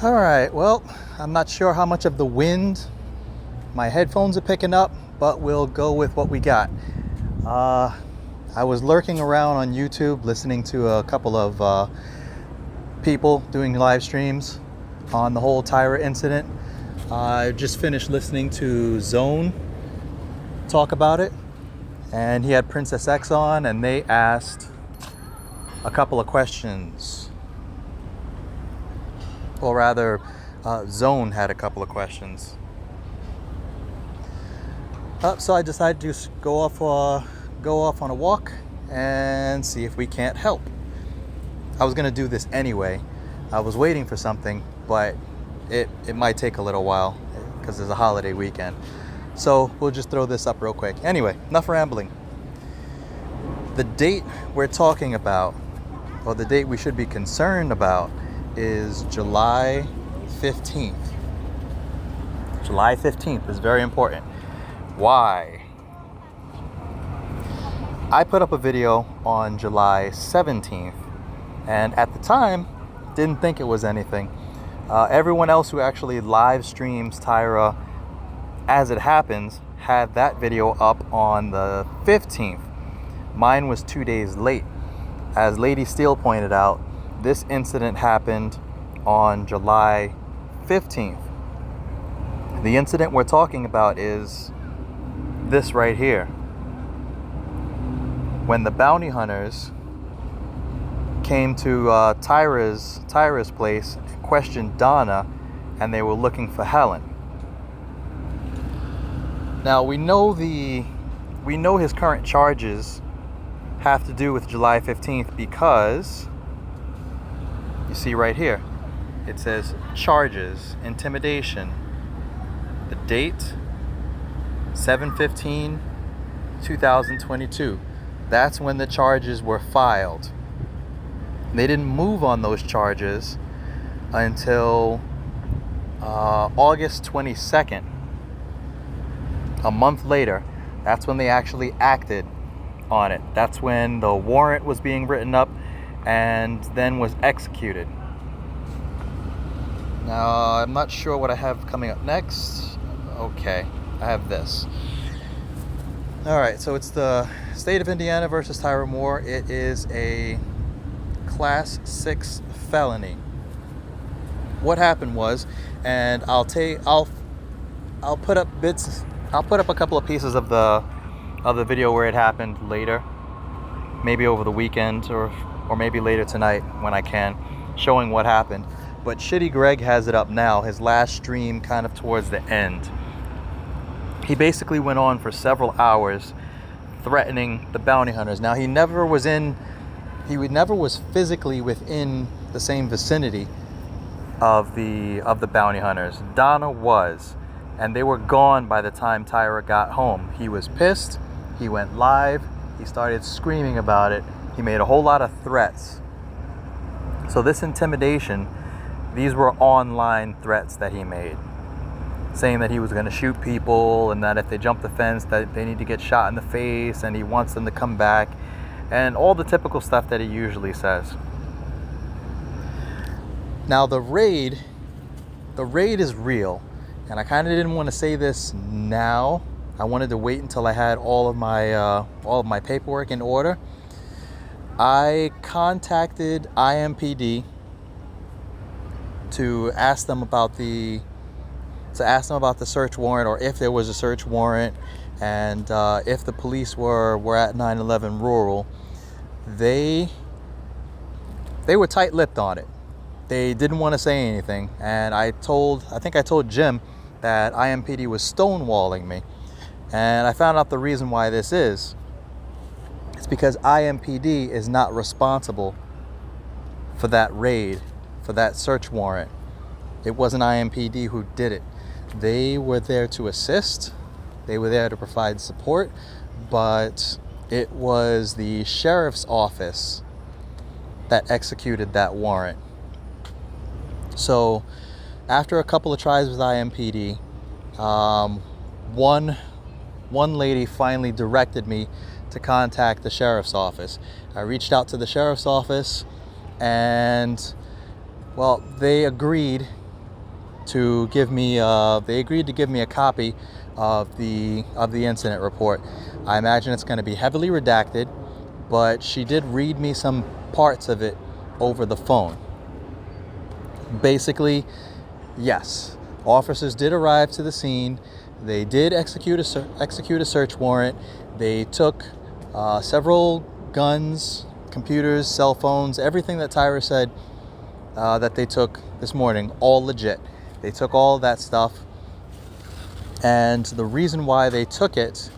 All right, well, I'm not sure how much of the wind my headphones are picking up, but we'll go with what we got. I was lurking around on YouTube listening to a couple of people doing live streams on the whole Tyra incident. I just finished listening to Zone talk about it, and he had Princess X on, and they asked a couple of questions. Or rather, Zone had a couple of questions. So I decided to just go off on a walk and see if we can't help. I was gonna do this anyway. I was waiting for something, but it might take a little while because there's a holiday weekend. So we'll just throw this up real quick. Anyway, enough rambling. The date we're talking about, or the date we should be concerned about, is July 15th. July 15th is very important. Why? I put up a video on July 17th, and at the time, didn't think it was anything. Everyone else who actually live streams Tyra as it happens had that video up on the 15th. Mine was 2 days late. As Lady Steele pointed out, this incident happened on July 15th. The incident we're talking about is this right here. When the bounty hunters came to Tyra's place and questioned Donna, and they were looking for Helen. Now we know his current charges have to do with July 15th because you see right here, it says charges, intimidation. The date, 7/15/2022. That's when the charges were filed. They didn't move on those charges until August 22nd. A month later, that's when they actually acted on it. That's when the warrant was being written up and then was executed. Now, I'm not sure what I have coming up next. Okay, I have this. All right, so it's the state of Indiana versus Tyra Moore. It is a Class 6 felony. What happened was, and I'll put up bits. I'll put up a couple of pieces of the video where it happened later, maybe over the weekend or maybe later tonight when I can, showing what happened. But Shitty Greg has it up now, his last stream kind of towards the end. He basically went on for several hours threatening the bounty hunters. Now he never was physically within the same vicinity of the bounty hunters. Donna was, and they were gone by the time Tyra got home. He was pissed. He went live. He started screaming about it. He made a whole lot of threats. So this intimidation, these were online threats that he made, saying that he was going to shoot people and that if they jump the fence that they need to get shot in the face and he wants them to come back, and all the typical stuff that he usually says. Now the raid is real, and I kind of didn't want to say this now. I wanted to wait until I had all of my paperwork in order. I contacted IMPD to ask them about the search warrant, or if there was a search warrant, and if the police were at 911 Rural. They were tight-lipped on it. They didn't want to say anything, and I think I told Jim that IMPD was stonewalling me, and I found out the reason why this is. It's because IMPD is not responsible for that raid, for that search warrant. It wasn't IMPD who did it. They were there to assist. They were there to provide support, but it was the sheriff's office that executed that warrant. So after a couple of tries with IMPD, one lady finally directed me to contact the sheriff's office. I reached out to the sheriff's office, and well, they agreed to give me, they agreed to give me a copy of the incident report. I imagine it's going to be heavily redacted, but she did read me some parts of it over the phone. Basically, yes, officers did arrive to the scene. They did execute a search warrant. They took several guns, computers, cell phones, everything that Tyra said that they took this morning, all legit. They took all that stuff. And the reason why they took it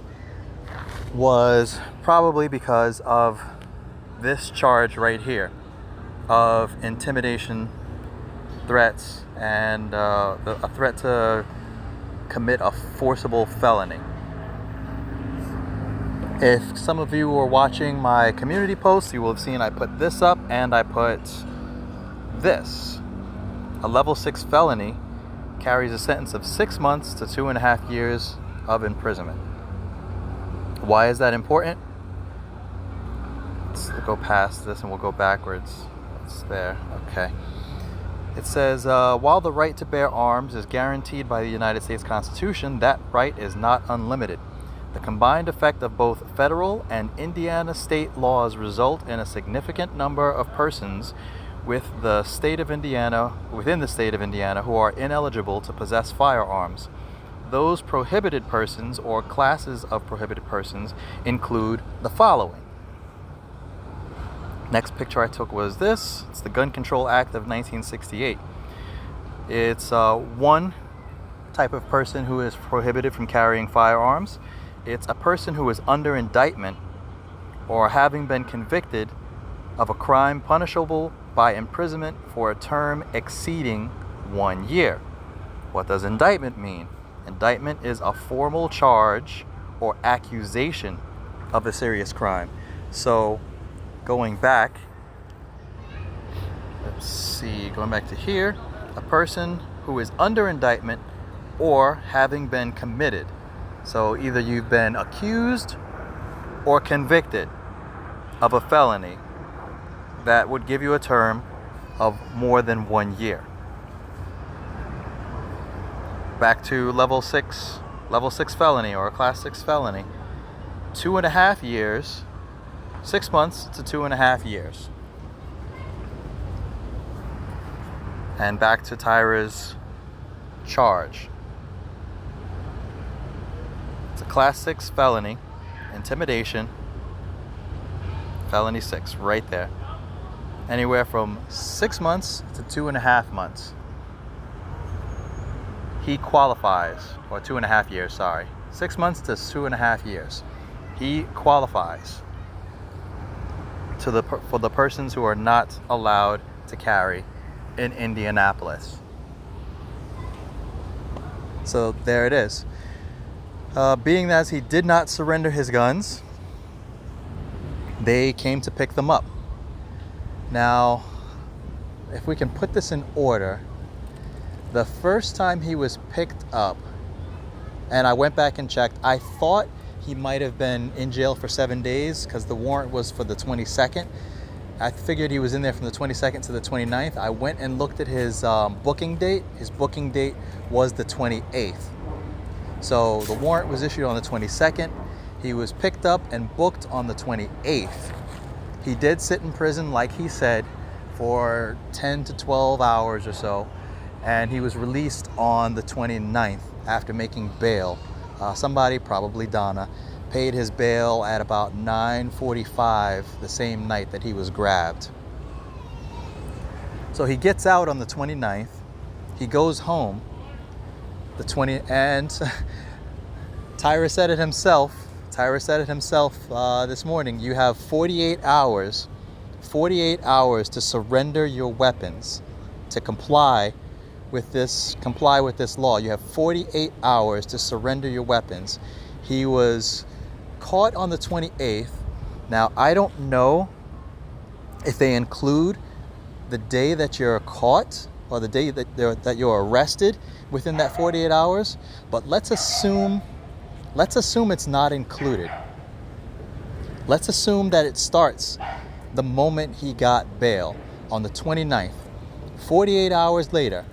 was probably because of this charge right here of intimidation, threats, and a threat to commit a forcible felony. If some of you were watching my community posts, you will have seen I put this up and I put this. A level 6 felony carries a sentence of 6 months to 2.5 years of imprisonment. Why is that important? Let's go past this and we'll go backwards. It's there. Okay. It says, while the right to bear arms is guaranteed by the United States Constitution, that right is not unlimited. The combined effect of both federal and Indiana state laws result in a significant number of persons within the state of Indiana who are ineligible to possess firearms. Those prohibited persons or classes of prohibited persons include the following. Next picture I took was this. It's the Gun Control Act of 1968. It's one type of person who is prohibited from carrying firearms. It's a person who is under indictment or having been convicted of a crime punishable by imprisonment for a term exceeding 1 year. What does indictment mean? Indictment is a formal charge or accusation of a serious crime. So going back, going back to here, a person who is under indictment or having been committed. So either you've been accused or convicted of a felony that would give you a term of more than 1 year. Back to level 6 felony or a class 6 felony. 2.5 years, 6 months to 2.5 years. And back to Tyra's charge. It's a class 6 felony, intimidation, felony 6, right there. Anywhere from 6 months to 2.5 months. He qualifies, or 2.5 years, sorry. 6 months to 2.5 years. He qualifies for the persons who are not allowed to carry in Indianapolis. So there it is. Being that he did not surrender his guns, they came to pick them up. Now, if we can put this in order, the first time he was picked up, and I went back and checked, I thought he might have been in jail for 7 days because the warrant was for the 22nd. I figured he was in there from the 22nd to the 29th. I went and looked at his booking date. His booking date was the 28th. So the warrant was issued on the 22nd. He was picked up and booked on the 28th. He did sit in prison, like he said, for 10 to 12 hours or so. And he was released on the 29th after making bail. Somebody, probably Donna, paid his bail at about 9:45 the same night that he was grabbed. So he gets out on the 29th. He goes home and Tyra said it himself. This morning. You have 48 hours to surrender your weapons, to comply with this law. You have 48 hours to surrender your weapons. He was caught on the 28th. Now, I don't know if they include the day that you're caught or the day that you're arrested within that 48 hours, but let's assume it's not included. Let's assume that it starts the moment he got bail on the 29th. 48 hours later,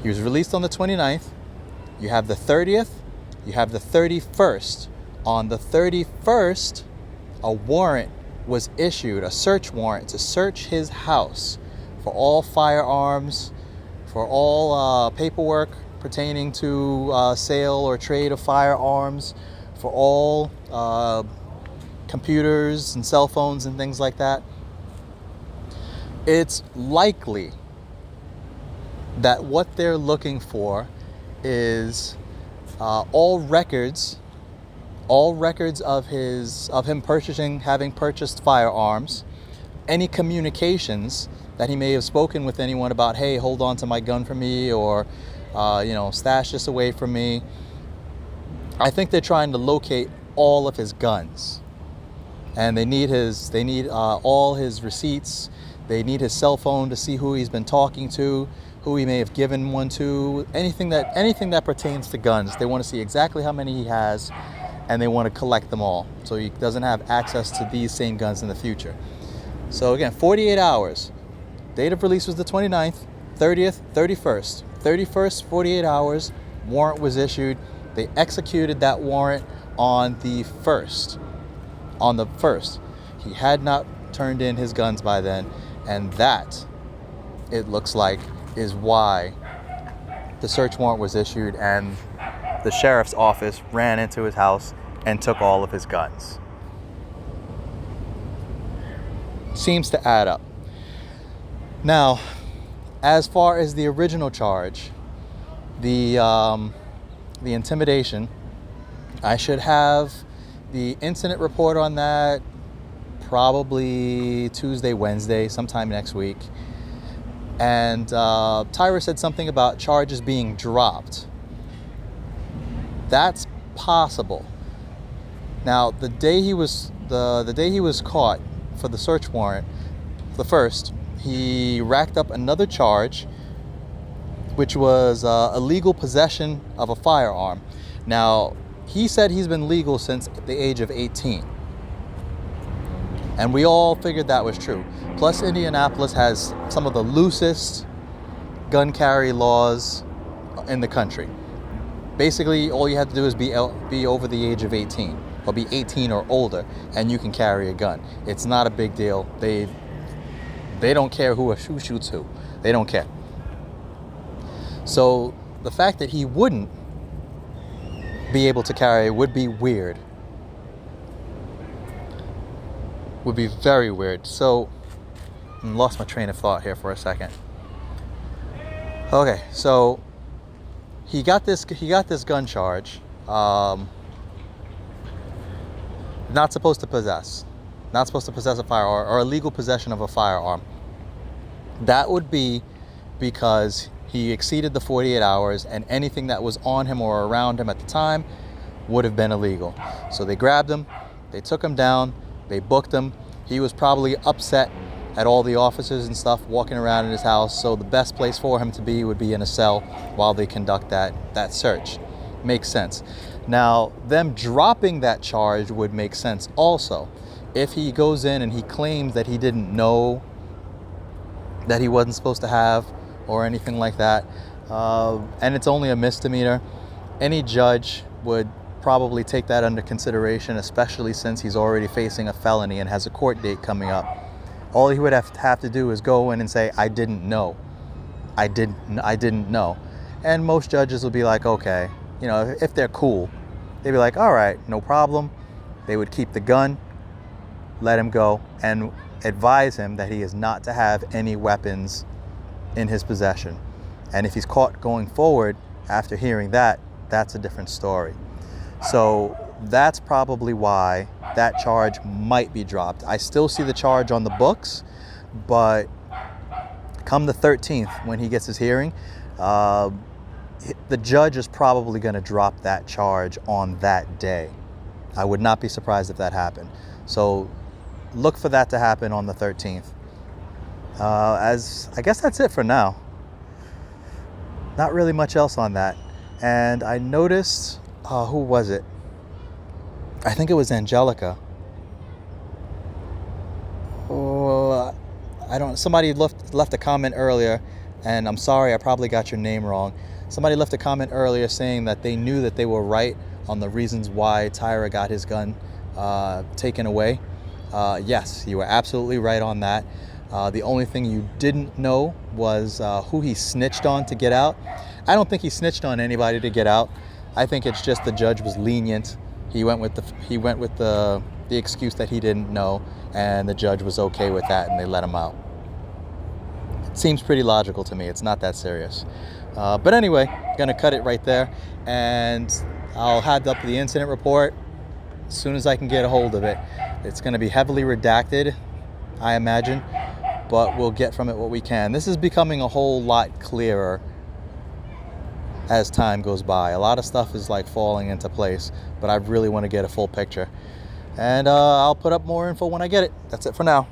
He was released on the 29th. You have the 30th. You have the 31st. On the 31st, a warrant was issued, a search warrant to search his house for all firearms, for all paperwork pertaining to sale or trade of firearms, for all computers and cell phones and things like that. It's likely that what they're looking for is all records of him having purchased firearms, any communications that he may have spoken with anyone about, hey, hold on to my gun for me, or stash this away from me. I think they're trying to locate all of his guns, and they need all his receipts. They need his cell phone to see who he's been talking to, who he may have given one to, anything that pertains to guns. They want to see exactly how many he has, and they want to collect them all so he doesn't have access to these same guns in the future. So again, 48 hours. Date of release was the 29th, 30th, 31st. 31st, 48 hours, warrant was issued. They executed that warrant on the 1st. On the 1st. He had not turned in his guns by then, and that, it looks like, is why the search warrant was issued and the sheriff's office ran into his house and took all of his guns. Seems to add up. Now, as far as the original charge, the intimidation, I should have the incident report on that probably Tuesday, Wednesday, sometime next week. And Tyras said something about charges being dropped. That's possible. Now, the day he was caught for the search warrant, the first, he racked up another charge, which was illegal possession of a firearm. Now, he said he's been legal since the age of 18. And we all figured that was true. Plus, Indianapolis has some of the loosest gun carry laws in the country. Basically, all you have to do is be over the age of 18, or be 18 or older, and you can carry a gun. It's not a big deal. They don't care who shoots who. They don't care. So the fact that he wouldn't be able to carry would be weird. Would be very weird. So I lost my train of thought here for a second. Okay, so he got this gun charge. Not supposed to possess a firearm, or illegal possession of a firearm. That would be because he exceeded the 48 hours, and anything that was on him or around him at the time would have been illegal. So they grabbed him, they took him down, they booked him. He was probably upset at all the officers and stuff walking around in his house, so the best place for him to be would be in a cell while they conduct that search. Makes sense. Now, them dropping that charge would make sense also. If he goes in and he claims that he didn't know that he wasn't supposed to have or anything like that, and it's only a misdemeanor, any judge would probably take that under consideration, especially since he's already facing a felony and has a court date coming up. All he would have to do is go in and say, I didn't know. I didn't know. And most judges will be like, okay, if they're cool, they'd be like, all right, no problem. They would keep the gun, let him go, and advise him that he is not to have any weapons in his possession. And if he's caught going forward after hearing that, that's a different story. So that's probably why that charge might be dropped. I still see the charge on the books, but come the 13th, when he gets his hearing, the judge is probably going to drop that charge on that day. I would not be surprised if that happened. So look for that to happen on the 13th. As I guess that's it for now. Not really much else on that. And I noticed, who was it? I think it was Angelica. Somebody left a comment earlier and I'm sorry, I probably got your name wrong. Somebody left a comment earlier saying that they knew that they were right on the reasons why Tyra got his gun taken away. Yes, you were absolutely right on that. The only thing you didn't know was who he snitched on to get out. I don't think he snitched on anybody to get out. I think it's just the judge was lenient. He went with the excuse that he didn't know, and the judge was okay with that, and they let him out. It seems pretty logical to me. It's not that serious. But anyway, gonna cut it right there, and I'll have up the incident report as soon as I can get a hold of it. It's gonna be heavily redacted, I imagine, but we'll get from it what we can. This is becoming a whole lot clearer as time goes by. A lot of stuff is like falling into place, but I really want to get a full picture. And I'll put up more info when I get it. That's it for now.